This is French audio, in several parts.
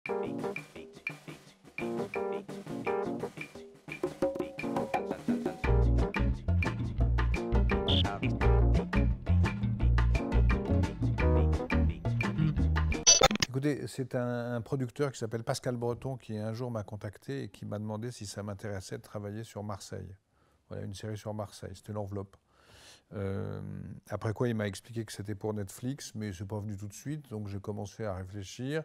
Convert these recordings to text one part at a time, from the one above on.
Écoutez, c'est un producteur qui s'appelle Pascal Breton qui un jour m'a contacté et qui m'a demandé si ça m'intéressait de travailler sur Marseille. Voilà, une série sur Marseille, c'était l'enveloppe. Après quoi, il m'a expliqué que c'était pour Netflix, mais c'est pas venu tout de suite, donc j'ai commencé à réfléchir.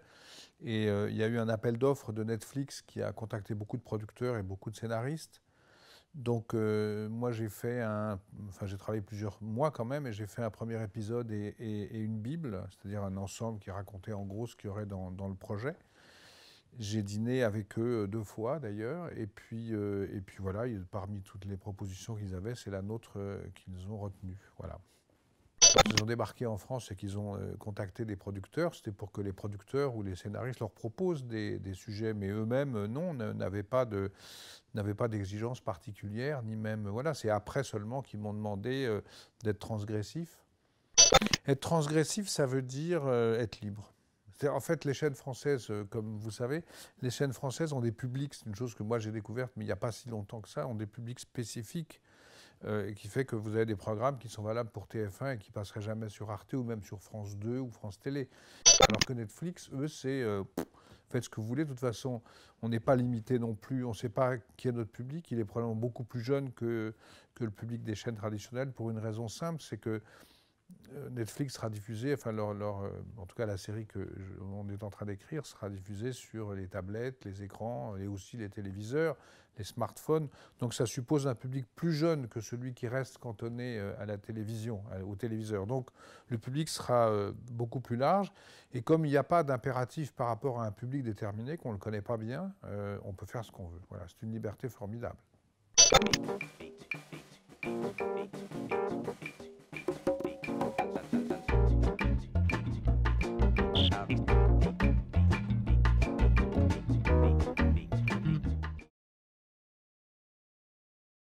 Et il y a eu un appel d'offres de Netflix qui a contacté beaucoup de producteurs et beaucoup de scénaristes. Donc moi j'ai travaillé plusieurs mois quand même, et j'ai fait un premier épisode et une bible, c'est-à-dire un ensemble qui racontait en gros ce qu'il y aurait dans le projet. J'ai dîné avec eux 2 fois d'ailleurs, et puis voilà, parmi toutes les propositions qu'ils avaient, c'est la nôtre qu'ils ont retenue. Voilà. Quand ils ont débarqué en France et qu'ils ont contacté des producteurs, c'était pour que les producteurs ou les scénaristes leur proposent des sujets, mais eux-mêmes, non, n'avaient pas d'exigence particulière, ni même... Voilà, c'est après seulement qu'ils m'ont demandé d'être transgressif. Être transgressif, ça veut dire être libre. En fait, les chaînes françaises, comme vous savez, les chaînes françaises ont des publics, c'est une chose que moi j'ai découverte, mais il n'y a pas si longtemps que ça, ont des publics spécifiques, et qui fait que vous avez des programmes qui sont valables pour TF1 et qui passeraient jamais sur Arte ou même sur France 2 ou France Télé. Alors que Netflix, eux, c'est faites ce que vous voulez. De toute façon, on n'est pas limité non plus. On ne sait pas qui est notre public. Il est probablement beaucoup plus jeune que le public des chaînes traditionnelles pour une raison simple, c'est que Netflix sera diffusé, enfin en tout cas la série on est en train d'écrire sera diffusée sur les tablettes, les écrans et aussi les téléviseurs, les smartphones. Donc ça suppose un public plus jeune que celui qui reste cantonné à la télévision, au téléviseur. Donc le public sera beaucoup plus large. Et comme il n'y a pas d'impératif par rapport à un public déterminé, qu'on ne le connaît pas bien, on peut faire ce qu'on veut. Voilà, c'est une liberté formidable.